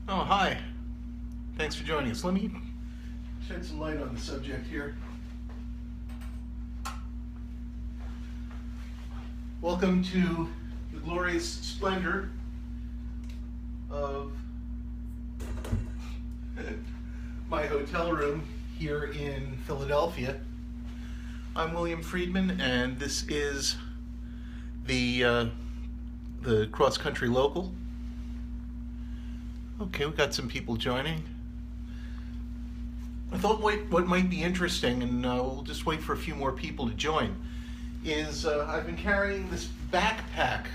Oh, hi. Thanks for joining us. Let me shed some light on the subject here. Welcome to the glorious splendor of my hotel room here in Philadelphia. I'm William Friedman, and this is the cross-country local. Okay, we've got some people joining. I thought what might be interesting, and we'll just wait for a few more people to join, is I've been carrying this backpack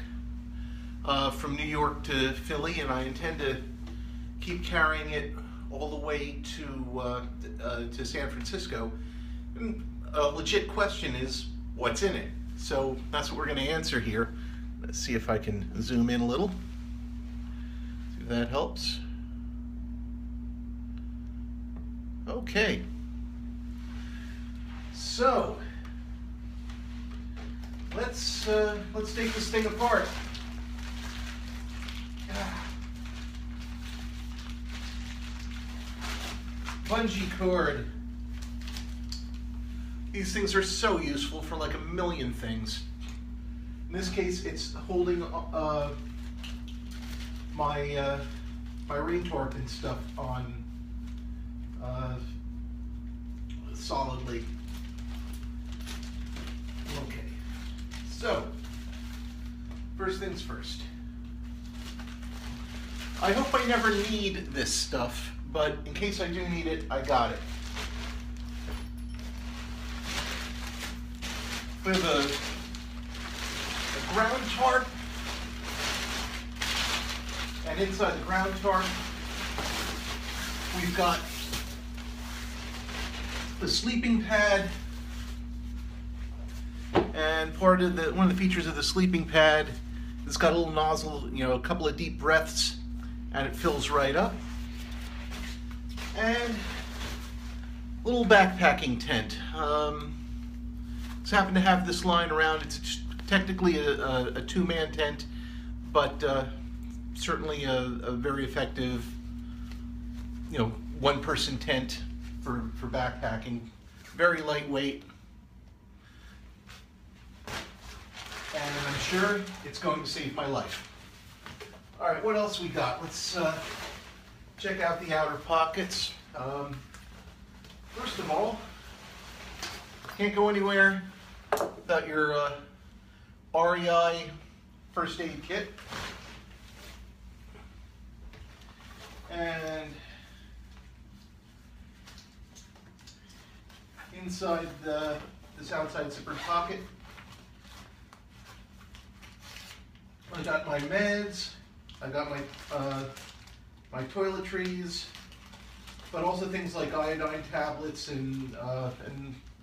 from New York to Philly, and I intend to keep carrying it all the way to San Francisco. And a legit question is, what's in it? So that's what we're going to answer here. Let's see if I can zoom in a little. See if that helps. Okay. So let's take this thing apart. Bungee cord. These things are so useful for like a million things. In this case, it's holding my rain tarp and stuff on solidly. Okay, so first things first. I hope I never need this stuff, but in case I do need it, I got it. We have a ground tarp, and inside the ground tarp, we've got the sleeping pad, and one of the features of the sleeping pad, it's got a little nozzle, a couple of deep breaths, and it fills right up. And a little backpacking tent. Just happen to have this lying around. It's technically a two-man tent, but certainly a very effective, one-person tent for backpacking. Very lightweight, and I'm sure it's going to save my life. All right, what else we got? Let's check out the outer pockets. First of all, can't go anywhere without your REI first aid kit. And inside this outside zippered pocket, I got my meds, I got my toiletries, but also things like iodine tablets and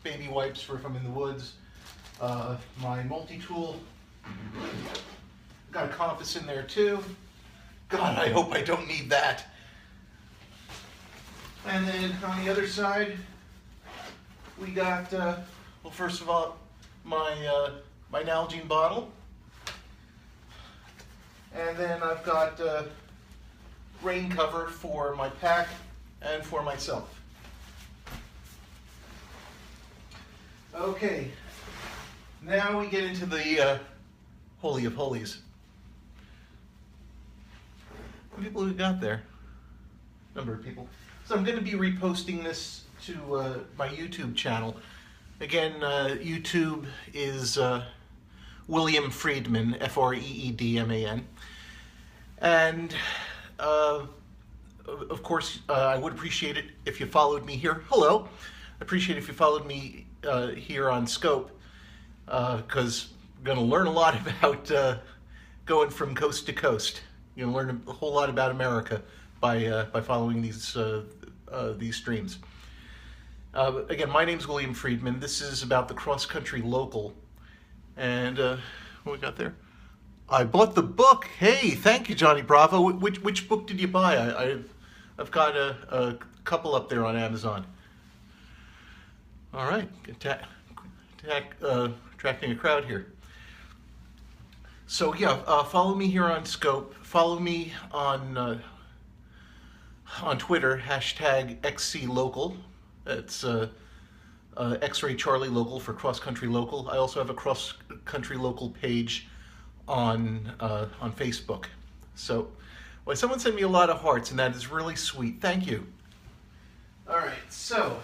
baby wipes for if I'm in the woods. My multi-tool. Got a compass in there too. God, I hope I don't need that. And then on the other side, we got, well, first of all, my Nalgene bottle. And then I've got rain cover for my pack and for myself. Okay, now we get into the Holy of Holies. How many people we got there? Number of people. So I'm going to be reposting this to my YouTube channel. Again, YouTube is William Friedman, F-R-E-E-D-M-A-N. And of course, I would appreciate it if you followed me here. Hello. I appreciate it if you followed me here on Scope, because I'm going to learn a lot about going from coast to coast. You're going to learn a whole lot about America by following these streams. Again, my name's William Friedman. This is about the cross-country local. And what we got there? I bought the book. Hey, thank you, Johnny Bravo. Which book did you buy? I've got a couple up there on Amazon. All right, attracting a crowd here. So yeah, follow me here on Scope. Follow me on on Twitter, hashtag XCLocal. It's X-Ray Charlie Local for Cross Country Local. I also have a Cross Country Local page on Facebook. So, well, someone sent me a lot of hearts, and that is really sweet. Thank you. All right, so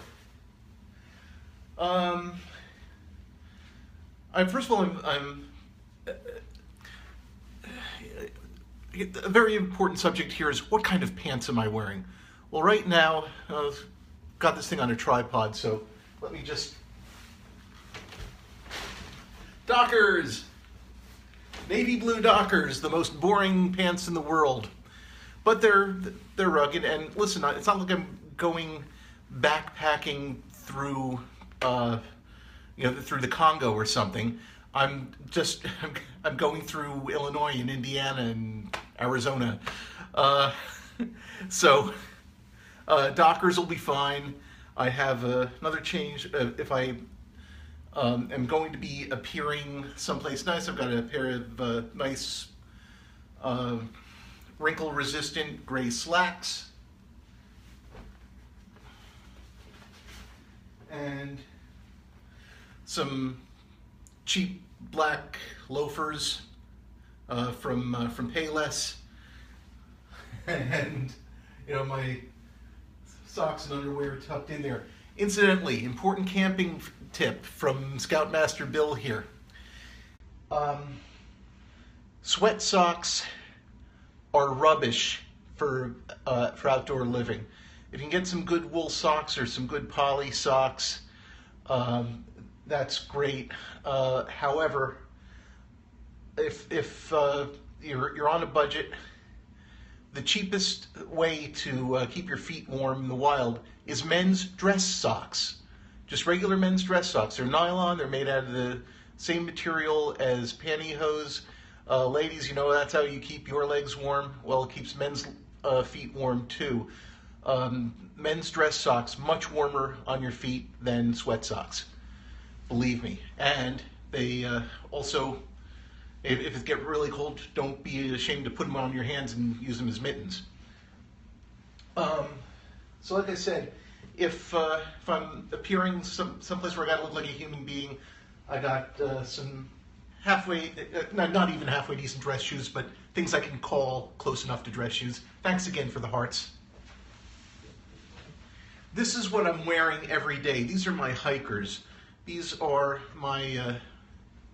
first of all, a very important subject here is what kind of pants am I wearing? Well, right now, I've got this thing on a tripod, so let me just... Dockers! Navy blue Dockers, the most boring pants in the world. But they're rugged, and listen, it's not like I'm going backpacking through, through the Congo or something. I'm going through Illinois and Indiana and Arizona. So Dockers will be fine. I have another change. If I am going to be appearing someplace nice, I've got a pair of nice wrinkle-resistant gray slacks. And some cheap black loafers from Payless, and my socks and underwear tucked in there. Incidentally, important camping tip from Scoutmaster Bill here. Sweat socks are rubbish for outdoor living. If you can get some good wool socks or some good poly socks, that's great. However, if you're on a budget, the cheapest way to keep your feet warm in the wild is men's dress socks. Just regular men's dress socks. They're nylon. They're made out of the same material as pantyhose. Ladies, that's how you keep your legs warm. Well, it keeps men's feet warm too. Men's dress socks, much warmer on your feet than sweat socks. Believe me. And they also, if it gets really cold, don't be ashamed to put them on your hands and use them as mittens. So like I said, if I'm appearing someplace where I gotta look like a human being, I got some halfway, not even halfway decent dress shoes, but things I can call close enough to dress shoes. Thanks again for the hearts. This is what I'm wearing every day. These are my hikers. These are my,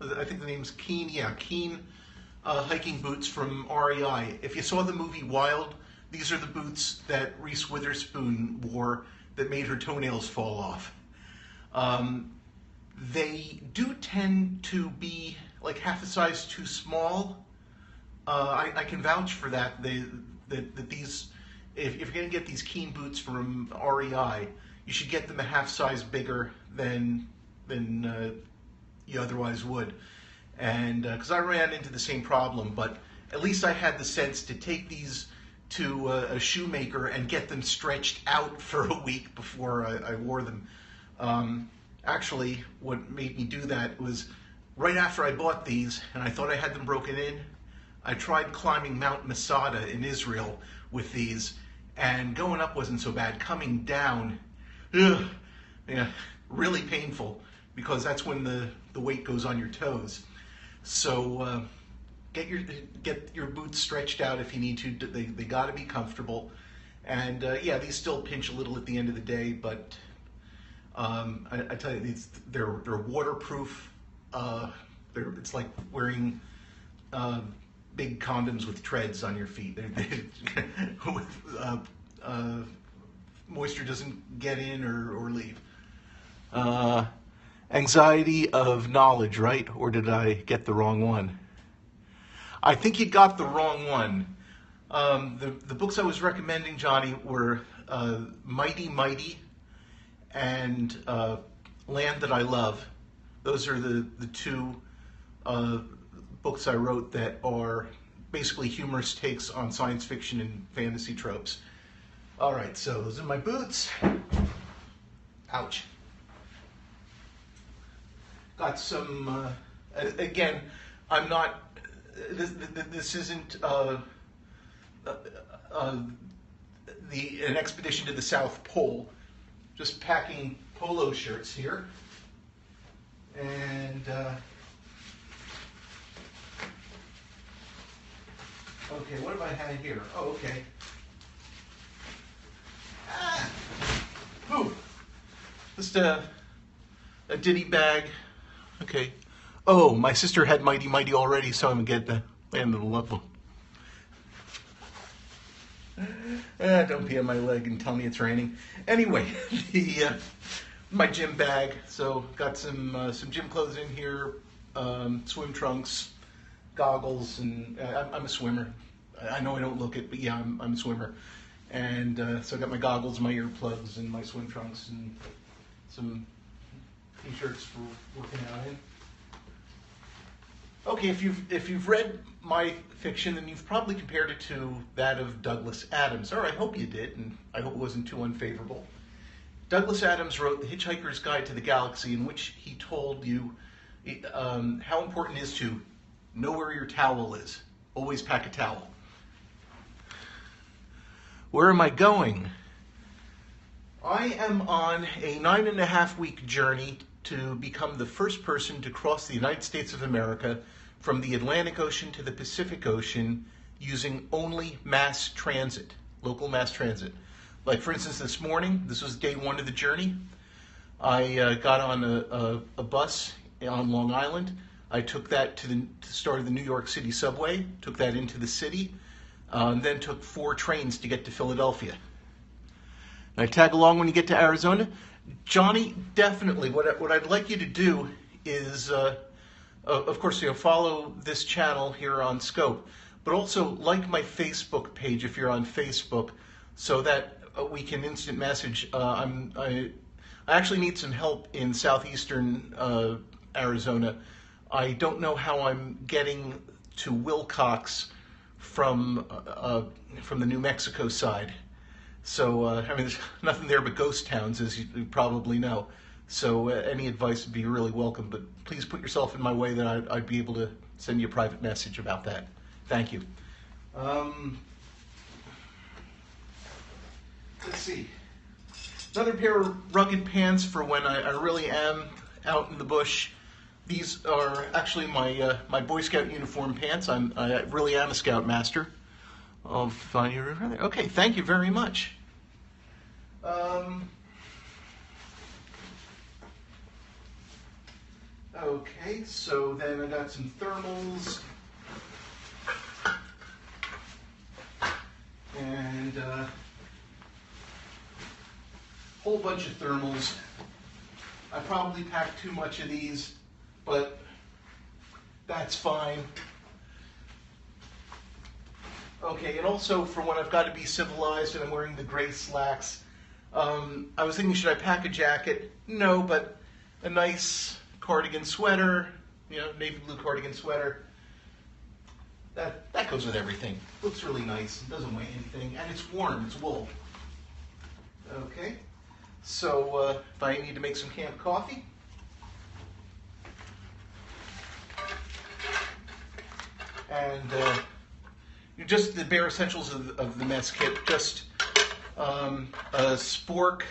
I think the name's Keen. Yeah, Keen hiking boots from REI. If you saw the movie Wild, these are the boots that Reese Witherspoon wore that made her toenails fall off. They do tend to be like half a size too small. I can vouch for that. That these, if you're going to get these Keen boots from REI, you should get them a half size bigger than you otherwise would. And because I ran into the same problem, but at least I had the sense to take these to a shoemaker and get them stretched out for a week before I wore them. Actually, what made me do that was right after I bought these and I thought I had them broken in, I tried climbing Mount Masada in Israel with these, and going up wasn't so bad. Coming down, really painful, because that's when the weight goes on your toes. So get your boots stretched out if you need to. They got to be comfortable, and yeah, these still pinch a little at the end of the day, but I tell you, they're waterproof. It's like wearing big condoms with treads on your feet. Moisture doesn't get in or leave. Anxiety of knowledge, right? Or did I get the wrong one? I think you got the wrong one. The books I was recommending, Johnny, were Mighty Mighty and Land That I Love. Those are the two books I wrote that are basically humorous takes on science fiction and fantasy tropes. All right, so those are my boots. Ouch. Got some, again, I'm not, this isn't an expedition to the South Pole. Just packing polo shirts here. And okay, what have I had here? Oh, okay. Ooh, just a ditty bag. Okay. Oh, my sister had Mighty Mighty already, so I'm gonna get the end of the level. Don't pee on my leg and tell me it's raining. Anyway, my gym bag. So got some gym clothes in here, swim trunks, goggles, and I'm a swimmer. I know I don't look it, but yeah, I'm a swimmer. And so I got my goggles, my earplugs, and my swim trunks, and some t-shirts for working out in. Okay, if you've read my fiction, then you've probably compared it to that of Douglas Adams, or I hope you did, and I hope it wasn't too unfavorable. Douglas Adams wrote The Hitchhiker's Guide to the Galaxy, in which he told you how important it is to know where your towel is. Always pack a towel. Where am I going? I am on a 9.5-week journey to become the first person to cross the United States of America from the Atlantic Ocean to the Pacific Ocean using only mass transit, local mass transit. Like, for instance, this morning, this was day 1 of the journey. I got on a bus on Long Island. I took that to the start of the New York City subway, took that into the city, and then took 4 trains to get to Philadelphia. And I tag along when you get to Arizona. Johnny, definitely. What I'd like you to do is, of course, follow this channel here on Scope, but also like my Facebook page if you're on Facebook, so that we can instant message. I actually need some help in southeastern Arizona. I don't know how I'm getting to Wilcox from the New Mexico side. So, I mean, there's nothing there but ghost towns, as you probably know. So any advice would be really welcome, but please put yourself in my way that I'd be able to send you a private message about that. Thank you. Let's see. Another pair of rugged pants for when I really am out in the bush. These are actually my Boy Scout uniform pants. I really am a Scoutmaster. I'll find you. Okay, thank you very much. Okay, so then I got some thermals and a whole bunch of thermals. I probably packed too much of these, but that's fine. Okay, and also for when I've got to be civilized and I'm wearing the gray slacks, I was thinking, should I pack a jacket? No, but a nice cardigan sweater, navy blue cardigan sweater. That goes with everything. Looks really nice. It doesn't weigh anything, and it's warm. It's wool. Okay, so if I need to make some camp coffee, and just the bare essentials of the mess kit, just a spork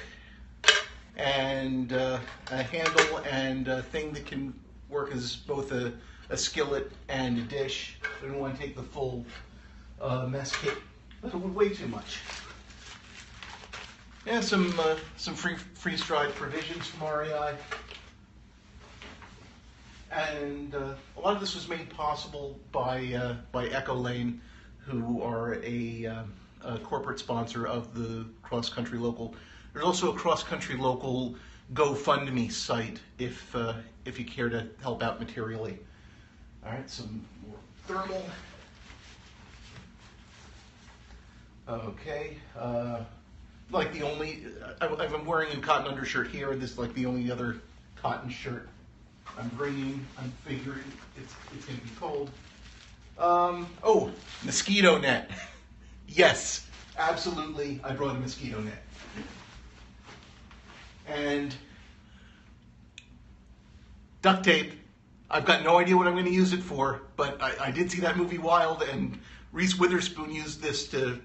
and a handle and a thing that can work as both a skillet and a dish. I don't want to take the full mess kit. That would weigh too much. And some freeze-dried provisions from REI. And a lot of this was made possible by Echo Lane, who are a corporate sponsor of the Cross Country Local. There's also a Cross Country Local GoFundMe site if you care to help out materially. All right, some more thermal. Okay, like the only, I'm wearing a cotton undershirt here, and this is like the only other cotton shirt I'm bringing. I'm figuring it's going to be cold. Oh, mosquito net. Yes, absolutely, I brought a mosquito net. And duct tape. I've got no idea what I'm going to use it for, but I did see that movie Wild, and Reese Witherspoon used this to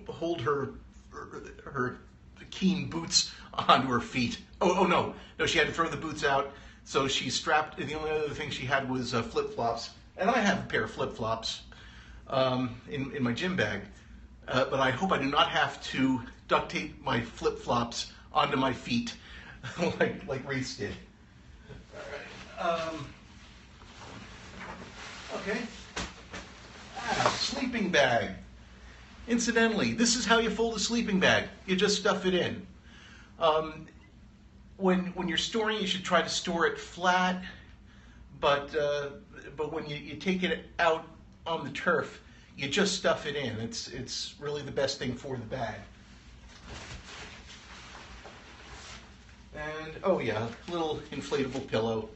hold her her keen boots onto her feet. Oh no, she had to throw the boots out. So she strapped. The only other thing she had was flip-flops, and I have a pair of flip-flops in my gym bag. But I hope I do not have to duct tape my flip-flops onto my feet like Reese did. All right. Okay. Sleeping bag. Incidentally, this is how you fold a sleeping bag. You just stuff it in. When you're storing, you should try to store it flat. But when you take it out on the turf, you just stuff it in. It's really the best thing for the bag. And oh yeah, little inflatable pillow.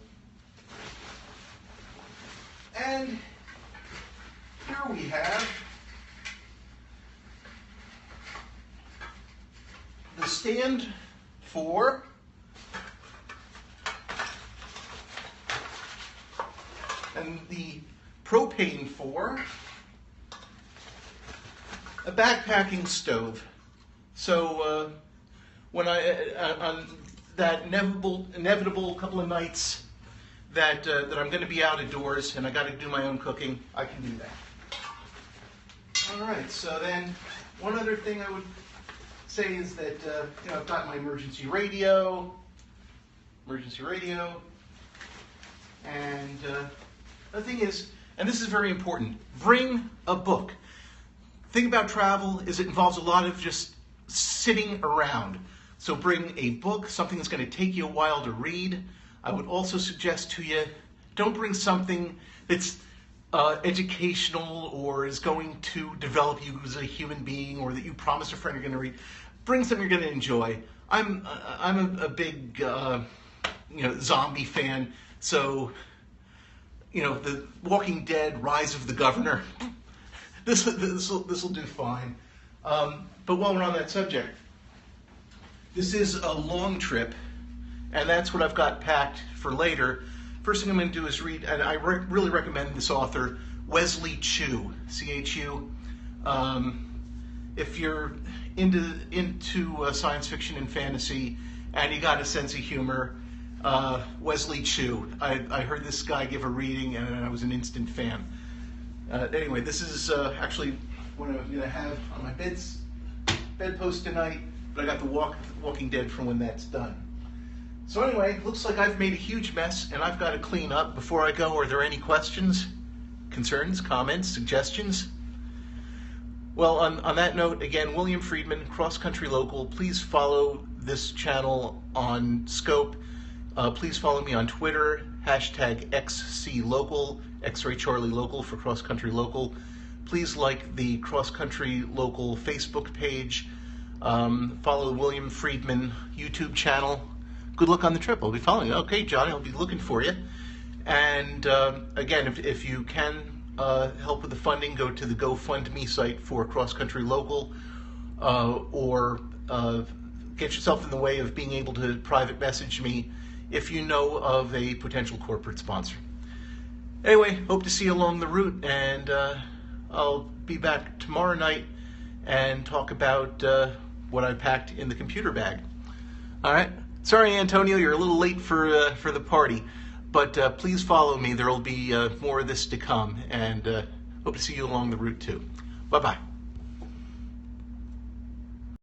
And here we have the stand for and the propane for a backpacking stove. So when on that inevitable couple of nights that I'm going to be out of doors and I got to do my own cooking, I can do that. All right. So then, one other thing I would say is that I've got my emergency radio, and the thing is, and this is very important, bring a book. The thing about travel is it involves a lot of just sitting around. So bring a book, something that's going to take you a while to read. I would also suggest to you, don't bring something that's educational or is going to develop you as a human being or that you promised a friend you're going to read. Bring something you're going to enjoy. I'm a big zombie fan, so the Walking Dead: Rise of the Governor. This will do fine. But while we're on that subject, this is a long trip, and that's what I've got packed for later. First thing I'm going to do is read, and I really recommend this author, Wesley Chu, C-H-U. If you're into science fiction and fantasy, and you got a sense of humor, Wesley Chu. I heard this guy give a reading, and I was an instant fan. Anyway, this is actually what I'm going to have on my bedpost tonight, but I got the Walking Dead from when that's done. So anyway, looks like I've made a huge mess, and I've got to clean up. Before I go, are there any questions, concerns, comments, suggestions? Well, on that note, again, William Friedman, Cross Country Local. Please follow this channel on Scope. Please follow me on Twitter, #XCLocal, X-Ray Charlie Local for Cross Country Local. Please like the Cross Country Local Facebook page. Follow the William Friedman YouTube channel. Good luck on the trip. I'll be following you. Okay, Johnny, I'll be looking for you. And again, if you can help with the funding, go to the GoFundMe site for Cross Country Local, or get yourself in the way of being able to private message me if you know of a potential corporate sponsor. Anyway, hope to see you along the route, and I'll be back tomorrow night and talk about what I packed in the computer bag. All right. Sorry, Antonio, you're a little late for the party, but please follow me. There will be more of this to come, and hope to see you along the route too. Bye-bye.